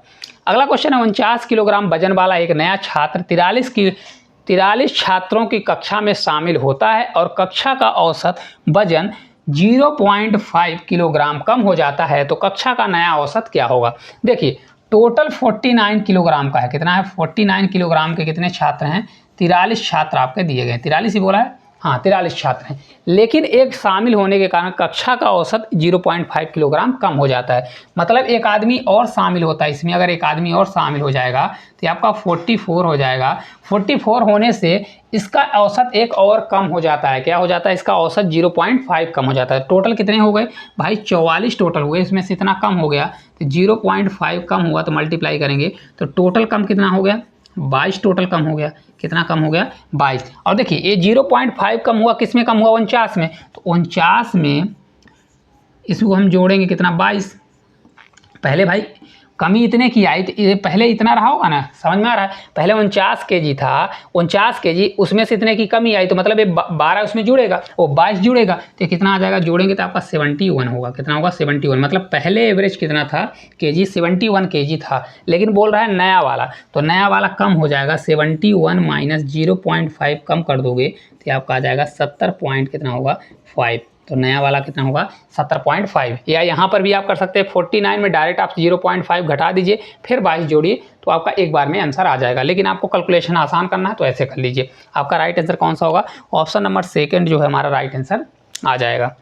अगला क्वेश्चन है, 49 किलोग्राम वजन वाला एक नया छात्र 43 छात्रों की कक्षा में शामिल होता है और कक्षा का औसत वजन 0.5 किलोग्राम कम हो जाता है, तो कक्षा का नया औसत क्या होगा। देखिए टोटल 49 किलोग्राम का है, कितना है 49 किलोग्राम के कितने छात्र हैं, 43 छात्र आपके दिए गए, 43 ही बोला है, हाँ 43 छात्र हैं, लेकिन एक शामिल होने के कारण कक्षा का औसत 0.5 किलोग्राम कम हो जाता है। मतलब एक आदमी और शामिल होता है इसमें, अगर एक आदमी और शामिल हो जाएगा तो आपका 44 हो जाएगा। 44 होने से इसका औसत एक और कम हो जाता है। क्या हो जाता है? इसका औसत 0.5 कम हो जाता है। टोटल कितने हो गए भाई? 44 टोटल हुए, इसमें से इतना कम हो गया तो 0.5 कम हुआ तो मल्टीप्लाई करेंगे तो टोटल कम कितना हो गया? 22 टोटल कम हो गया। कितना कम हो गया? 22। और देखिए ये 0.5 कम हुआ, किस में कम हुआ? 49 में। तो 49 में इसको हम जोड़ेंगे कितना? 22। पहले भाई कमी इतने की आई तो ये पहले इतना रहा होगा ना, समझ में आ रहा है? पहले 49 kg था, 49 kg, उसमें से इतने की कमी आई तो मतलब ये 12 उसमें जुड़ेगा, वो 22 जुड़ेगा तो कितना आ जाएगा? जोड़ेंगे तो आपका 71 होगा। कितना होगा? 71। मतलब पहले एवरेज कितना था? kg 71 kg था, लेकिन बोल रहा है नया वाला, तो नया वाला कम हो जाएगा। 71 माइनस 0.5 कम कर दोगे तो आपका आ जाएगा 70 पॉइंट कितना होगा? 5। तो नया वाला कितना होगा? 70.5। या यहाँ पर भी आप कर सकते हैं 49 में डायरेक्ट आप 0.5 घटा दीजिए, फिर 22 जोड़िए तो आपका एक बार में आंसर आ जाएगा। लेकिन आपको कैलकुलेशन आसान करना है तो ऐसे कर लीजिए। आपका राइट आंसर कौन सा होगा? ऑप्शन नंबर सेकंड जो है हमारा राइट आंसर आ जाएगा।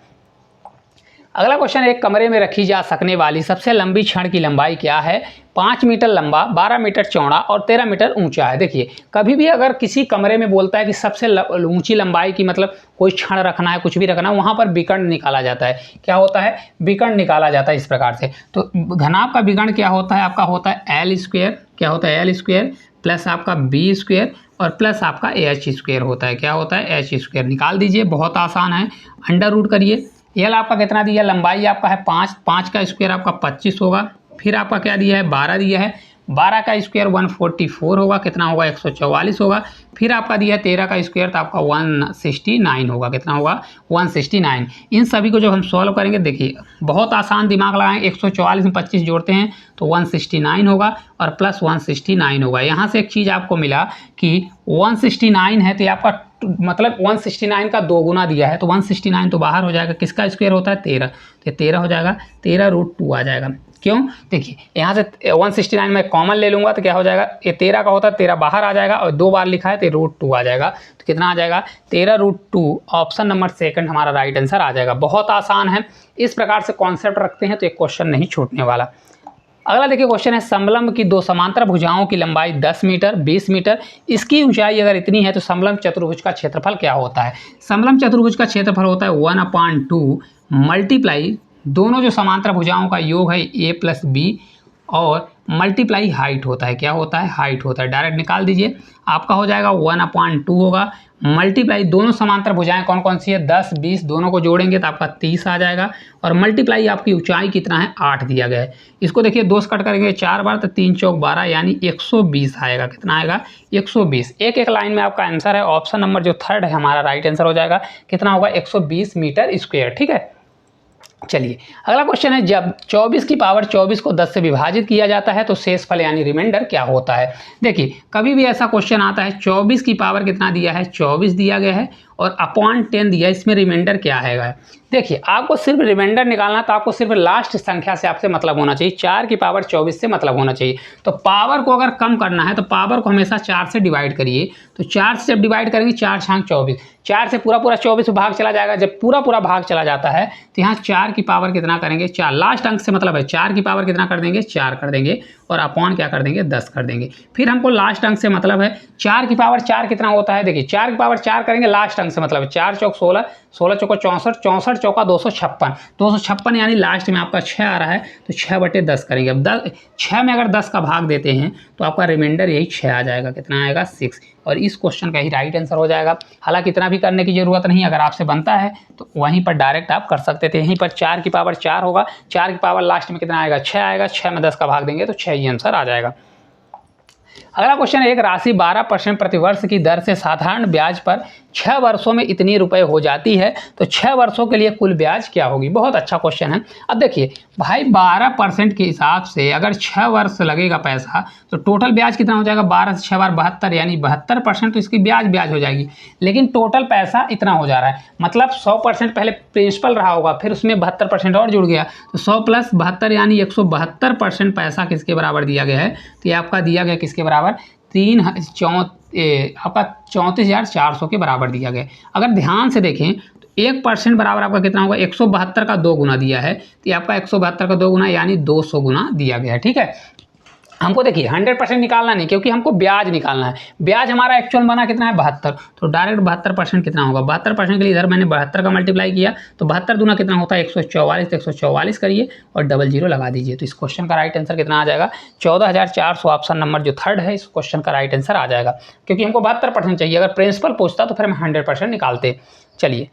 अगला क्वेश्चन, एक कमरे में रखी जा सकने वाली सबसे लंबी छड़ की लंबाई क्या है? 5 मीटर लंबा, 12 मीटर चौड़ा और 13 मीटर ऊंचा है। देखिए कभी भी अगर किसी कमरे में बोलता है कि सबसे ऊंची लंबाई की, मतलब कोई छड़ रखना है, कुछ भी रखना है, वहाँ पर विकर्ण निकाला जाता है। क्या होता है? विकर्ण निकाला जाता है इस प्रकार से। तो घनाभ का विकर्ण क्या होता है? आपका होता है एल स्क्वायर। क्या होता है? एल स्क्वायर प्लस आपका बी स्क्वायर और प्लस आपका एच स्क्वायर होता है। क्या होता है? H square. निकाल दीजिए, बहुत आसान है। अंडर रूट करिए। एल आपका कितना दिया? लंबाई आपका है 5, 5 का स्क्वायर आपका 25 होगा। फिर आपका क्या दिया है? 12 दिया है, 12 का स्क्वायर 144 होगा। कितना होगा? 144 होगा। फिर आपका दिया है 13 का स्क्वायर तो आपका 169 होगा। कितना होगा? 169। इन सभी को जब हम सॉल्व करेंगे, देखिए बहुत आसान, दिमाग लगाएं। 144 में 25 जोड़ते हैं तो 169 होगा और प्लस 169 होगा। यहाँ से एक चीज़ आपको मिला कि 169 है तो ये आपका मतलब 169 का 2 गुना दिया है, तो 169 तो बाहर हो जाएगा। किसका स्क्वायर होता है? 13, तो 13 हो जाएगा। 13√2 आ जाएगा। क्यों? देखिए यहाँ से 169 में कॉमन ले लूँगा तो क्या हो जाएगा? ये 13 का होता है, 13 बाहर आ जाएगा और 2 बार लिखा है तो √2 आ जाएगा। तो कितना आ जाएगा? 13√2। ऑप्शन नंबर सेकंड हमारा राइट आंसर आ जाएगा। बहुत आसान है, इस प्रकार से कॉन्सेप्ट रखते हैं तो एक क्वेश्चन नहीं छूटने वाला। अगला देखिए क्वेश्चन है, समलंब की 2 समांतर भुजाओं की लंबाई 10 मीटर, 20 मीटर, इसकी ऊंचाई अगर इतनी है तो समलंब चतुर्भुज का क्षेत्रफल क्या होता है? समलंब चतुर्भुज का क्षेत्रफल होता है 1/2 मल्टीप्लाई दोनों जो समांतर भुजाओं का योग है a प्लस बी और मल्टीप्लाई हाइट होता है। क्या होता है? हाइट होता है। डायरेक्ट निकाल दीजिए, आपका हो जाएगा 1/2 होगा मल्टीप्लाई दोनों समांतर भुजाएं कौन कौन सी है? 10, 20, दोनों को जोड़ेंगे तो आपका 30 आ जाएगा और मल्टीप्लाई आपकी ऊंचाई कितना है? 8 दिया गया है। इसको देखिए 2 से कट करेंगे 4 बार तो 3 चौक 12 यानी 120 आएगा। कितना आएगा? 120। एक एक लाइन में आपका आंसर है। ऑप्शन नंबर जो थर्ड है हमारा राइट आंसर हो जाएगा। कितना होगा? 120 मीटर स्क्वायर। ठीक है, चलिए अगला क्वेश्चन है, जब 24 की पावर 24 को 10 से विभाजित किया जाता है तो शेषफल यानी रिमाइंडर क्या होता है? देखिए कभी भी ऐसा क्वेश्चन आता है, 24 की पावर कितना दिया है? 24 दिया गया है और अपॉन 10 दिया है, इसमें रिमाइंडर क्या है? देखिए आपको सिर्फ रिमाइंडर निकालना तो आपको सिर्फ लास्ट संख्या से आपसे मतलब होना चाहिए। 4 की पावर 24 से मतलब होना चाहिए। तो पावर को अगर कम करना है तो पावर को हमेशा 4 से डिवाइड करिए। तो 4 से जब डिवाइड करेंगे 4 छांग 24, 4 से पूरा 24 भाग चला जाएगा। जब पूरा भाग चला जाता है तो यहाँ 4 की पावर कितना करेंगे? 4। लास्ट अंक से मतलब है 4 की पावर कितना कर देंगे? 4 कर देंगे और अपॉन क्या कर देंगे? 10 कर देंगे। फिर हमको लास्ट अंक से मतलब है 4 की पावर 4 कितना होता है? देखिए 4 की पावर 4 करेंगे, लास्ट अंक से मतलब है 4 चौक 16, 16 चौका 64, 64 चौका 256, 256 यानी लास्ट में आपका 6 आ रहा है तो 6/10 करेंगे। अब 6 में अगर 10 का भाग देते हैं तो आपका रिमाइंडर यही 6 आ जाएगा। कितना आएगा? 6। और इस क्वेश्चन का ही राइट आंसर हो जाएगा। हालांकि इतना भी करने की जरूरत नहीं, अगर आपसे बनता है तो वहीं पर डायरेक्ट आप कर सकते थे। यहीं पर 4 की पावर 4 होगा, 4 की पावर लास्ट में कितना आएगा? 6 आएगा। 6 में 10 का भाग देंगे तो 6 ही आंसर आ जाएगा। अगला क्वेश्चन है, एक राशि 12% प्रतिवर्ष की दर से साधारण ब्याज पर 6 वर्षों में इतनी रुपए हो जाती है तो 6 वर्षों के लिए कुल ब्याज क्या होगी? बहुत अच्छा क्वेश्चन है। अब देखिए भाई 12% के हिसाब से अगर 6 वर्ष लगेगा पैसा तो टोटल ब्याज कितना हो जाएगा? 12 से 6 बार 72 यानी 72%, तो इसकी ब्याज हो जाएगी। लेकिन टोटल पैसा इतना हो जा रहा है, मतलब 100% पहले प्रिंसिपल रहा होगा, फिर उसमें 72% और जुड़ गया तो 100 + 72 यानी 172% पैसा किसके बराबर दिया गया है? तो ये आपका दिया गया किसके बराबर? ये आपका 34,400 के बराबर दिया गया है। अगर ध्यान से देखें तो 1% बराबर आपका कितना होगा, 172 का 2 गुना दिया है, तो ये आपका 172 का 2 गुना यानी 200 गुना दिया गया है। ठीक है, हमको देखिए 100% निकालना नहीं, क्योंकि हमको ब्याज निकालना है। ब्याज हमारा एक्चुअल बना कितना है 72, तो डायरेक्ट 72% कितना होगा, 72% के लिए इधर मैंने 72 का मल्टीप्लाई किया, तो 72 दूना कितना होता है 144, तो 144 करिए और डबल जीरो लगा दीजिए। तो इस क्वेश्चन का राइट आंसर कितना आ जाएगा 14,400, ऑप्शन नंबर जो थर्ड है इस क्वेश्चन का राइट आंसर आ जाएगा, क्योंकि हमको 72% चाहिए। अगर प्रिंसिपल पूछता तो फिर हम 100% निकालते। चलिए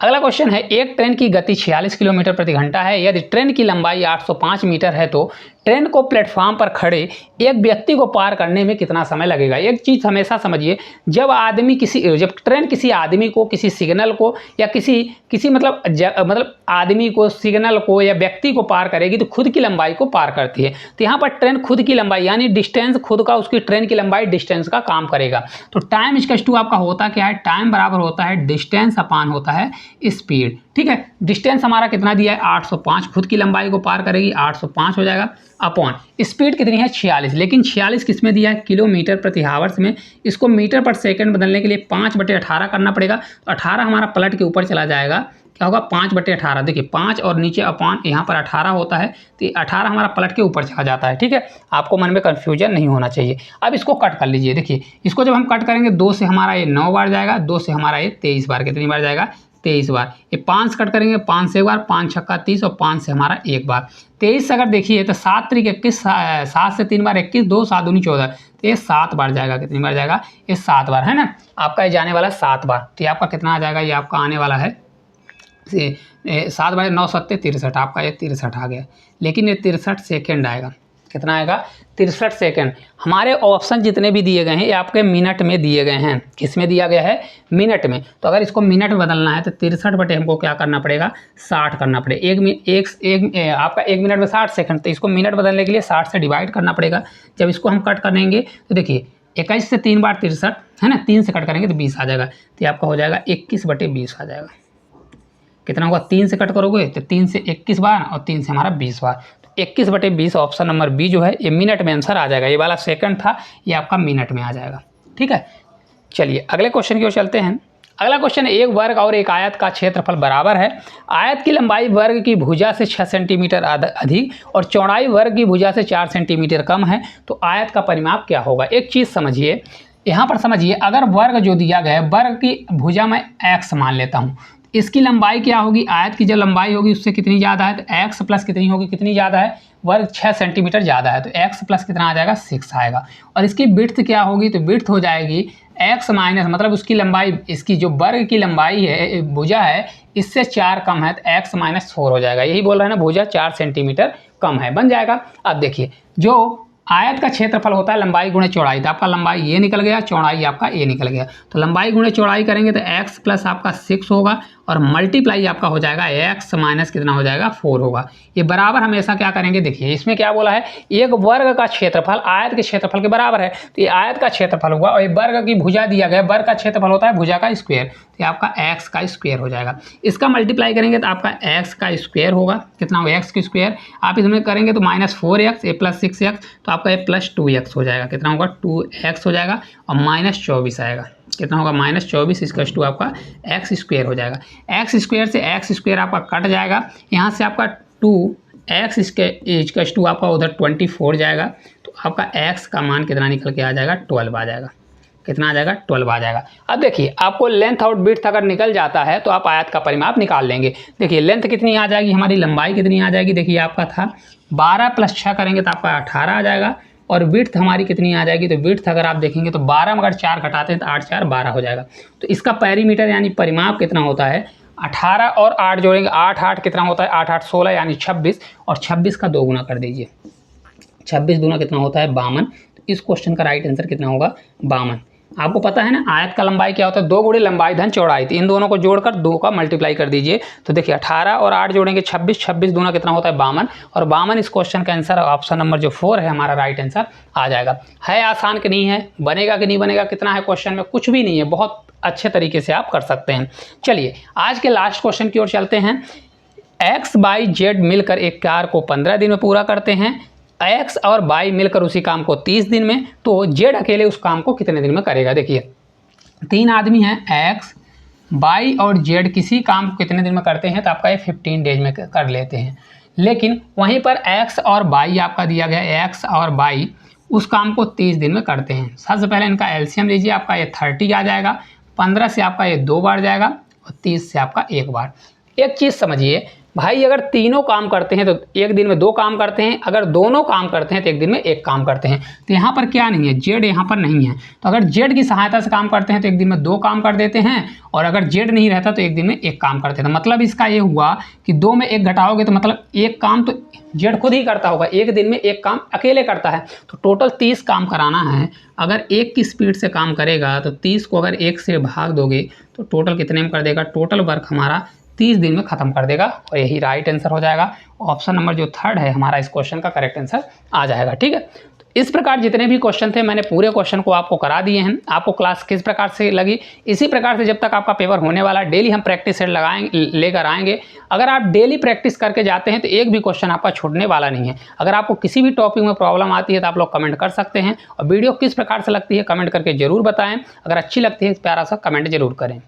अगला क्वेश्चन है, एक ट्रेन की गति 46 किलोमीटर प्रति घंटा है। यदि ट्रेन की लंबाई 805 मीटर है तो ट्रेन को प्लेटफॉर्म पर खड़े एक व्यक्ति को पार करने में कितना समय लगेगा। एक चीज़ हमेशा समझिए, जब ट्रेन किसी आदमी को, किसी सिग्नल को या किसी मतलब आदमी को, सिग्नल को या व्यक्ति को पार करेगी तो खुद की लंबाई को पार करती है। तो यहाँ पर ट्रेन खुद की लंबाई यानी डिस्टेंस खुद का, उसकी ट्रेन की लंबाई डिस्टेंस का काम करेगा। तो टाइम इक्वल्स टू आपका होता क्या है, टाइम बराबर होता है डिस्टेंस अपान होता है स्पीड। ठीक है, डिस्टेंस हमारा कितना दिया है 805, खुद की लंबाई को पार करेगी 805 हो जाएगा, अपॉन स्पीड कितनी है 46, लेकिन 46 किस में दिया है किलोमीटर प्रति हावर्स में। इसको मीटर पर सेकंड बदलने के लिए 5/18 करना पड़ेगा। तो 18 हमारा पलट के ऊपर चला जाएगा, क्या होगा 5/18। देखिए 5 और नीचे अपॉन यहाँ पर 18 होता है, तो 18 हमारा पलट के ऊपर चला जाता है। ठीक है, आपको मन में कन्फ्यूजन नहीं होना चाहिए। अब इसको कट कर लीजिए। देखिए इसको जब हम कट करेंगे 2 से हमारा ये 9 बार जाएगा, 2 से हमारा ये 23 बार, कितनी बार जाएगा 23 बार। ये 5 कट करेंगे, 5 से एक बार, 5 छक्का 30 और 5 से हमारा एक बार 23। अगर देखिए तो 7 त्रिक 21, 7 से 3 बार 21, 2 7 दूनी 14, तो ये 7 बार जाएगा। कितनी बार जाएगा ये 7 बार है ना, आपका ये जाने वाला 7 बार। तो ये आपका कितना आ जाएगा, ये आपका आने वाला है 7 बार 9 7 63, आपका ये 63 आ गया। लेकिन ये 63 सेकेंड आएगा, कितना आएगा 63 सेकेंड। हमारे ऑप्शन जितने भी दिए गए हैं ये आपके मिनट में दिए गए हैं। किस में दिया गया है, मिनट में। तो अगर इसको मिनट में बदलना है तो 63 बटे हमको क्या करना पड़ेगा 60 करना पड़ेगा। आपका 1 मिनट में 60 सेकंड, तो इसको मिनट बदलने के लिए 60 से डिवाइड करना पड़ेगा। जब इसको हम कट करेंगे तो देखिए 21 से 3 बार 63 है ना, 3 से कट करेंगे तो 20 आ जाएगा। तो आपका हो जाएगा 21/20 आ जाएगा। कितना होगा 3 से कट करोगे तो 3 से 21 बार और 3 से हमारा 20 बार, 21/20 ऑप्शन नंबर बी जो है ये मिनट में आंसर आ जाएगा। ये वाला सेकंड था, ये आपका मिनट में आ जाएगा। ठीक है, चलिए अगले क्वेश्चन की ओर चलते हैं। अगला क्वेश्चन, एक वर्ग और एक आयत का क्षेत्रफल बराबर है। आयत की लंबाई वर्ग की भुजा से 6 सेंटीमीटर अधिक और चौड़ाई वर्ग की भुजा से 4 सेंटीमीटर कम है, तो आयत का परिमाप क्या होगा। एक चीज़ समझिए, यहाँ पर समझिए, अगर वर्ग जो दिया गया है, वर्ग की भुजा मैं x मान लेता हूँ, इसकी लंबाई क्या होगी, आयत की जो लंबाई होगी उससे कितनी ज़्यादा है, तो x प्लस कितनी होगी, कितनी ज़्यादा है, वर्ग 6 सेंटीमीटर ज़्यादा है, तो x प्लस कितना आ जाएगा 6 आएगा। और इसकी विड्थ क्या होगी, तो विड्थ हो जाएगी x माइनस, मतलब उसकी लंबाई, इसकी जो वर्ग की लंबाई है भुजा है इससे 4 कम है, तो x माइनस 4 हो जाएगा। यही बोल रहा है ना, भुजा 4 सेंटीमीटर कम है, बन जाएगा। अब देखिए जो आयत का क्षेत्रफल होता है लंबाई गुणे चौड़ाई, तो आपका लंबाई ये निकल गया, चौड़ाई आपका ये निकल गया। तो लंबाई गुणे चौड़ाई करेंगे तो x प्लस आपका 6 होगा और मल्टीप्लाई आपका हो जाएगा x माइनस कितना हो जाएगा 4 होगा। ये बराबर हमेशा क्या करेंगे, देखिए इसमें क्या बोला है, एक वर्ग का क्षेत्रफल आयत के क्षेत्रफल के बराबर है, तो ये आयत का क्षेत्रफल हुआ और ये वर्ग की भुजा दिया गया, वर्ग का क्षेत्रफल होता है भुजा का स्क्वायर, तो आपका x का स्क्वायर हो जाएगा। इसका मल्टीप्लाई करेंगे तो आपका x का स्क्वायर होगा, कितना होगा x की स्क्वायर, आप इसमें करेंगे तो -4x a प्लस 6x, तो आपका ये +2x हो जाएगा, कितना होगा 2x हो जाएगा और -24 आएगा, कितना होगा -24 इसका टू आपका x स्क्वायर हो जाएगा। x स्क्वायर से x स्क्वायर आपका कट जाएगा, यहाँ से आपका 2x इसका टू आपका उधर 24 जाएगा, तो आपका x का मान कितना निकल के आ जाएगा 12 आ जाएगा, कितना आ जाएगा 12 आ जाएगा। अब देखिए आपको लेंथ और विड्थ अगर निकल जाता है तो आप आयत का परिमाप निकाल लेंगे। देखिए लेंथ कितनी आ जाएगी, हमारी लंबाई कितनी आ जाएगी, देखिए आपका था 12 + 6 करेंगे तो आपका 18 आ जाएगा और विड्थ हमारी कितनी आ जाएगी, तो विड्थ अगर आप देखेंगे तो 12 में अगर 4 घटाते हैं तो 8 4 12 हो जाएगा। तो इसका पेरीमीटर यानी परिमाप कितना होता है, 18 और 8 जोड़ेंगे 8 8 कितना होता है 8 8 16 यानी 26 और 26 का 2 गुना कर दीजिए, 26 दूना कितना होता है 52। तो इस क्वेश्चन का राइट आंसर कितना होगा 52। आपको पता है ना आयत का लंबाई क्या होता है, 2 गुणे लंबाई धन चौड़ाई, तो इन दोनों को जोड़कर 2 का मल्टीप्लाई कर दीजिए। तो देखिए 18 और 8 जोड़ेंगे 26, 26 दूना कितना होता है 52 और 52 इस क्वेश्चन का आंसर ऑप्शन नंबर जो 4 है हमारा राइट आंसर आ जाएगा। है आसान कि नहीं है, बनेगा कि नहीं बनेगा, कितना है क्वेश्चन में, कुछ भी नहीं है, बहुत अच्छे तरीके से आप कर सकते हैं। चलिए आज के लास्ट क्वेश्चन की ओर चलते हैं। x, y, z मिलकर एक कार को 15 दिन में पूरा करते हैं। एक्स और वाई मिलकर उसी काम को 30 दिन में, तो जेड अकेले उस काम को कितने दिन में करेगा। देखिए 3 आदमी हैं, एक्स वाई और जेड किसी काम को कितने दिन में करते हैं, तो आपका ये 15 डेज में कर लेते हैं। लेकिन वहीं पर एक्स और वाई आपका दिया गया, एक्स और वाई उस काम को 30 दिन में करते हैं। सबसे पहले इनका एलसीएम लीजिए, आपका ये 30 आ जाएगा, 15 से आपका ये 2 बार जाएगा और 30 से आपका 1 बार। एक चीज़ समझिए भाई, अगर तीनों काम करते हैं तो एक दिन में 2 काम करते हैं, अगर दोनों काम करते हैं तो एक दिन में 1 काम करते हैं। तो यहाँ पर क्या नहीं है, जेड यहाँ पर नहीं है, तो अगर जेड की सहायता से काम करते हैं तो एक दिन में 2 काम कर देते हैं, और अगर जेड नहीं रहता तो एक दिन में 1 काम करते हैं। तो मतलब इसका ये हुआ कि 2 में 1 घटाओगे तो मतलब 1 काम तो जेड खुद ही करता होगा, एक दिन में 1 काम अकेले करता है। तो टोटल 30 काम कराना है, अगर 1 की स्पीड से काम करेगा तो 30 को अगर 1 से भाग दोगे तो टोटल कितने में कर देगा, टोटल वर्क हमारा 30 दिन में खत्म कर देगा, और यही राइट आंसर हो जाएगा। ऑप्शन नंबर जो 3rd है हमारा इस क्वेश्चन का करेक्ट आंसर आ जाएगा। ठीक है, तो इस प्रकार जितने भी क्वेश्चन थे मैंने पूरे क्वेश्चन को आपको करा दिए हैं। आपको क्लास किस प्रकार से लगी, इसी प्रकार से जब तक आपका पेपर होने वाला डेली हम प्रैक्टिस सेट लेकर आएंगे। अगर आप डेली प्रैक्टिस करके जाते हैं तो एक भी क्वेश्चन आपका छूटने वाला नहीं है। अगर आपको किसी भी टॉपिक में प्रॉब्लम आती है तो आप लोग कमेंट कर सकते हैं, और वीडियो किस प्रकार से लगती है कमेंट करके जरूर बताएं। अगर अच्छी लगती है प्यारा सा कमेंट जरूर करें।